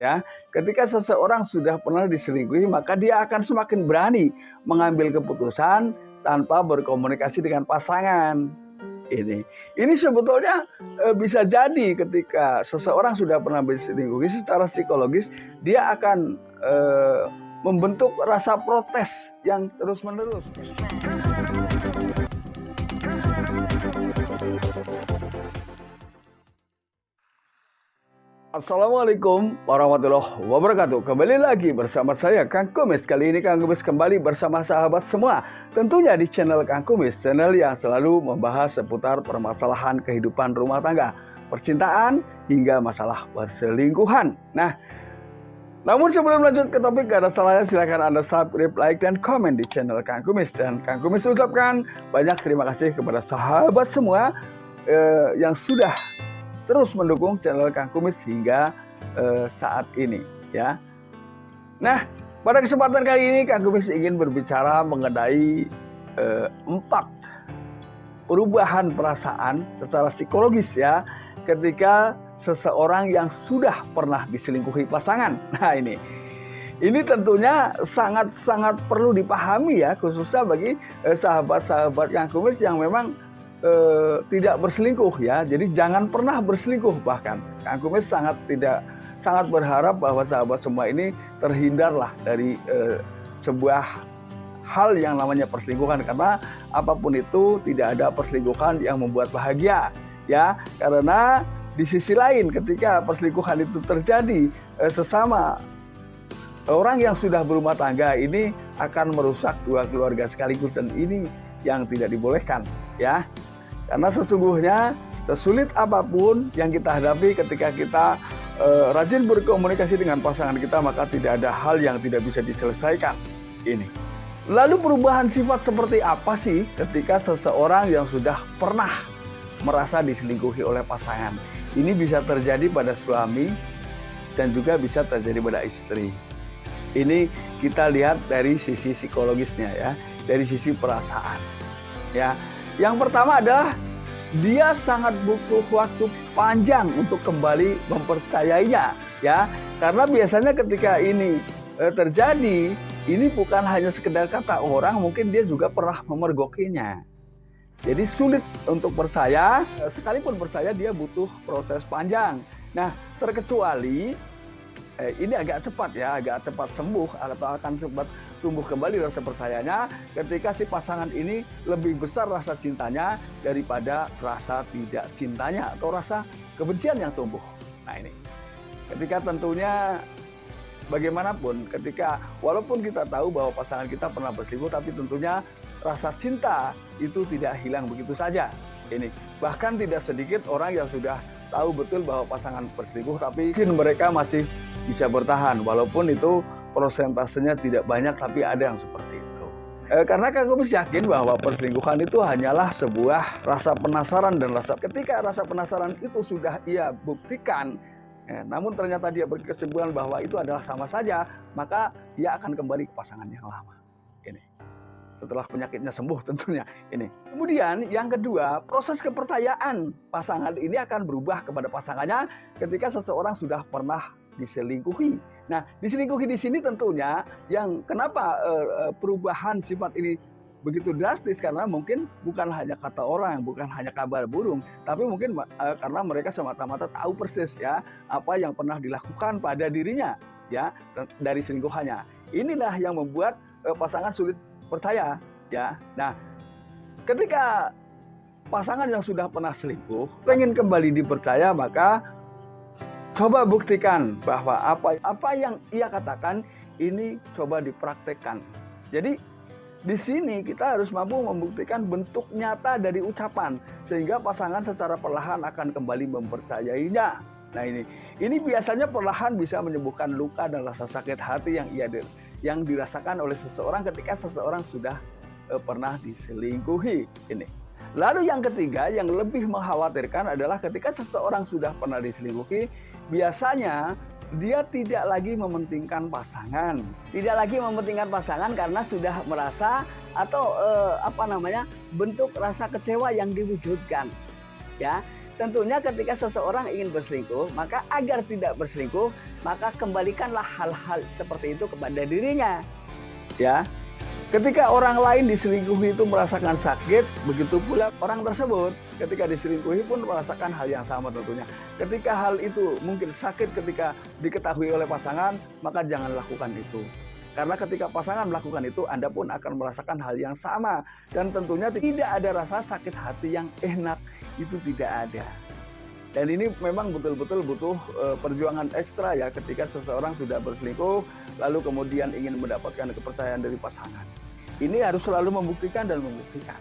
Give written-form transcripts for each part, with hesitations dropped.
Ya, ketika seseorang sudah pernah diselingkuhi, maka dia akan semakin berani mengambil keputusan tanpa berkomunikasi dengan pasangan. Ini sebetulnya bisa jadi ketika seseorang sudah pernah diselingkuhi, secara psikologis dia akan membentuk rasa protes yang terus-menerus. Assalamualaikum warahmatullahi wabarakatuh. Kembali lagi bersama saya Kang Kumis. Kali ini Kang Kumis kembali bersama sahabat semua. Tentunya di channel Kang Kumis, channel yang selalu membahas seputar permasalahan kehidupan rumah tangga, percintaan, hingga masalah perselingkuhan. Nah, namun sebelum lanjut ke topik, gak ada salahnya silahkan Anda subscribe, like, dan komen di channel Kang Kumis. Dan Kang Kumis ucapkan banyak terima kasih kepada sahabat semua yang sudah terus mendukung channel Kang Kumis hingga saat ini, ya. Nah, pada kesempatan kali ini Kang Kumis ingin berbicara mengenai 4 perubahan perasaan secara psikologis, ya, ketika seseorang yang sudah pernah diselingkuhi pasangan. Nah, ini tentunya sangat perlu dipahami, ya, khususnya bagi sahabat-sahabat Kang Kumis yang memang tidak berselingkuh, ya. Jadi jangan pernah berselingkuh. Bahkan Kang Kumis sangat berharap bahwa sahabat semua ini terhindarlah dari sebuah hal yang namanya perselingkuhan, karena apapun itu tidak ada perselingkuhan yang membuat bahagia, ya. Karena di sisi lain ketika perselingkuhan itu terjadi sesama orang yang sudah berumah tangga, ini akan merusak dua keluarga sekaligus, dan ini yang tidak dibolehkan, ya. Karena sesungguhnya sesulit apapun yang kita hadapi, ketika kita rajin berkomunikasi dengan pasangan kita, maka tidak ada hal yang tidak bisa diselesaikan. Lalu perubahan sifat seperti apa sih ketika seseorang yang sudah pernah merasa diselingkuhi oleh pasangan? Ini bisa terjadi pada suami dan juga bisa terjadi pada istri. Ini kita lihat dari sisi psikologisnya, ya, dari sisi perasaan, ya. Yang pertama adalah dia sangat butuh waktu panjang untuk kembali mempercayainya, ya. Karena biasanya ketika ini terjadi, ini bukan hanya sekedar kata orang, mungkin dia juga pernah memergokinya. Jadi sulit untuk percaya, sekalipun percaya dia butuh proses panjang. Nah, terkecuali ini agak cepat, ya, agak cepat sembuh atau akan cepat tumbuh kembali rasa percayanya ketika si pasangan ini lebih besar rasa cintanya daripada rasa tidak cintanya atau rasa kebencian yang tumbuh. Nah, ini ketika tentunya bagaimanapun, ketika walaupun kita tahu bahwa pasangan kita pernah berselingkuh, tapi tentunya rasa cinta itu tidak hilang begitu saja. Bahkan tidak sedikit orang yang sudah tahu betul bahwa pasangan berselingkuh, tapi mungkin mereka masih bisa bertahan, walaupun itu prosentasenya tidak banyak, tapi ada yang seperti itu. Karena Kang Kumis yakin bahwa perselingkuhan itu hanyalah sebuah rasa penasaran, dan ketika rasa penasaran itu sudah ia buktikan, namun ternyata dia berkesimpulan bahwa itu adalah sama saja, maka dia akan kembali ke pasangan yang lama. Setelah penyakitnya sembuh tentunya. Kemudian yang kedua, proses kepercayaan pasangan ini akan berubah kepada pasangannya ketika seseorang sudah pernah diselingkuhi. Nah, diselingkuhi di sini tentunya yang kenapa perubahan sifat ini begitu drastis, karena mungkin bukan hanya kata orang, bukan hanya kabar burung, tapi mungkin karena mereka semata-mata tahu persis, ya, apa yang pernah dilakukan pada dirinya, ya, dari selingkuhannya. Inilah yang membuat pasangan sulit percaya, ya. Nah, ketika pasangan yang sudah pernah selingkuh pengen kembali dipercaya, maka coba buktikan bahwa apa yang ia katakan ini coba dipraktekkan. Jadi di sini kita harus mampu membuktikan bentuk nyata dari ucapan, sehingga pasangan secara perlahan akan kembali mempercayainya. Nah, ini biasanya perlahan bisa menyembuhkan luka dan rasa sakit hati yang dirasakan oleh seseorang ketika seseorang sudah pernah diselingkuhi. Lalu yang ketiga yang lebih mengkhawatirkan adalah ketika seseorang sudah pernah diselingkuhi, biasanya dia tidak lagi mementingkan pasangan. Tidak lagi mementingkan pasangan karena sudah merasa atau bentuk rasa kecewa yang diwujudkan, ya. tentunya ketika seseorang ingin berselingkuh, maka agar tidak berselingkuh, maka kembalikanlah hal-hal seperti itu kepada dirinya. Ya, ketika orang lain diselingkuhi itu merasakan sakit, begitu pula orang tersebut ketika diselingkuhi pun merasakan hal yang sama tentunya. Ketika hal itu mungkin sakit ketika diketahui oleh pasangan, maka jangan lakukan itu. Karena ketika pasangan melakukan itu, Anda pun akan merasakan hal yang sama. Dan tentunya tidak ada rasa sakit hati yang enak, itu tidak ada. Dan ini memang betul-betul butuh perjuangan ekstra ya ketika seseorang sudah berselingkuh, lalu kemudian ingin mendapatkan kepercayaan dari pasangan. Ini harus selalu membuktikan dan membuktikan.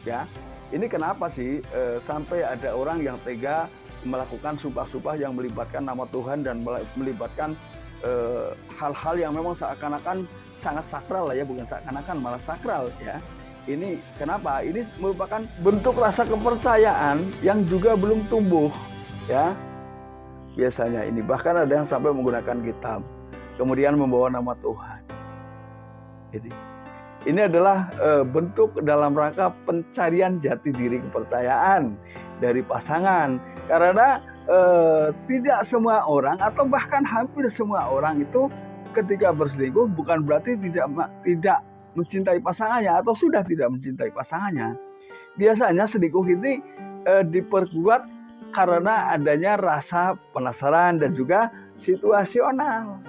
Ya, ini kenapa sih sampai ada orang yang tega melakukan sumpah-sumpah yang melibatkan nama Tuhan dan melibatkan hal-hal yang memang seakan-akan sangat sakral lah ya, bukan seakan-akan, malah sakral ya. Ini kenapa? Ini merupakan bentuk rasa kepercayaan yang juga belum tumbuh ya. Biasanya ini bahkan ada yang sampai menggunakan kitab, kemudian membawa nama Tuhan. Ini adalah bentuk dalam rangka pencarian jati diri kepercayaan dari pasangan. Karena tidak semua orang atau bahkan hampir semua orang itu ketika berselingkuh bukan berarti tidak mencintai pasangannya atau sudah tidak mencintai pasangannya. Biasanya selingkuh ini diperkuat karena adanya rasa penasaran dan juga situasional.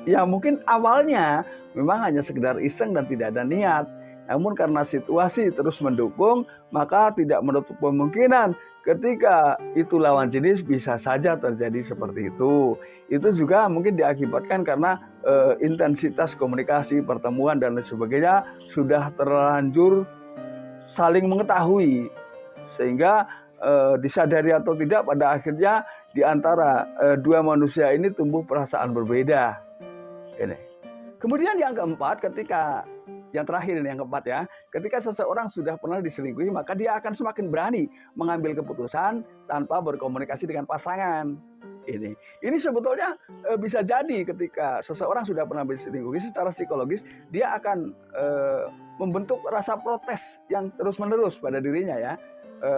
Yang mungkin awalnya memang hanya sekedar iseng dan tidak ada niat. Namun karena situasi terus mendukung, maka tidak menutup kemungkinan ketika itu lawan jenis bisa saja terjadi seperti itu. Itu juga mungkin diakibatkan karena intensitas komunikasi, pertemuan dan lain sebagainya sudah terlanjur saling mengetahui. Sehingga disadari atau tidak pada akhirnya di antara dua manusia ini tumbuh perasaan berbeda. Ini. Kemudian yang keempat, yang terakhir ini yang keempat ya, ketika seseorang sudah pernah diselingkuhi, maka dia akan semakin berani mengambil keputusan tanpa berkomunikasi dengan pasangan. Ini sebetulnya bisa jadi ketika seseorang sudah pernah diselingkuhi, secara psikologis dia akan membentuk rasa protes yang terus-menerus pada dirinya ya,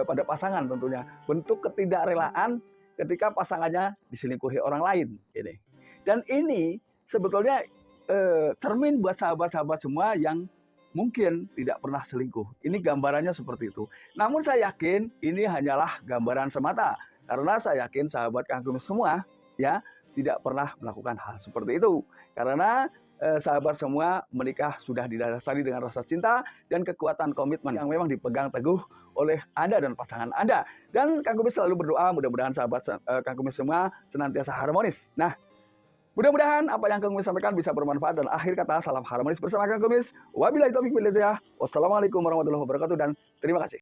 pada pasangan tentunya. Bentuk ketidakrelaan ketika pasangannya diselingkuhi orang lain. Dan ini sebetulnya cermin buat sahabat-sahabat semua yang mungkin tidak pernah selingkuh. Ini gambarannya seperti itu. Namun saya yakin ini hanyalah gambaran semata. Karena saya yakin sahabat Kang Kumis semua ya tidak pernah melakukan hal seperti itu. Karena sahabat semua menikah sudah didasari dengan rasa cinta dan kekuatan komitmen yang memang dipegang teguh oleh Anda dan pasangan Anda. Dan Kang Kumis selalu berdoa mudah-mudahan sahabat Kang Kumis semua senantiasa harmonis. Nah, mudah-mudahan apa yang Kang Kumis sampaikan bisa bermanfaat, dan akhir kata salam harmonis bersama Kang Kumis. Wabillahi taufiq wal hidayah. Wassalamualaikum warahmatullahi wabarakatuh dan terima kasih.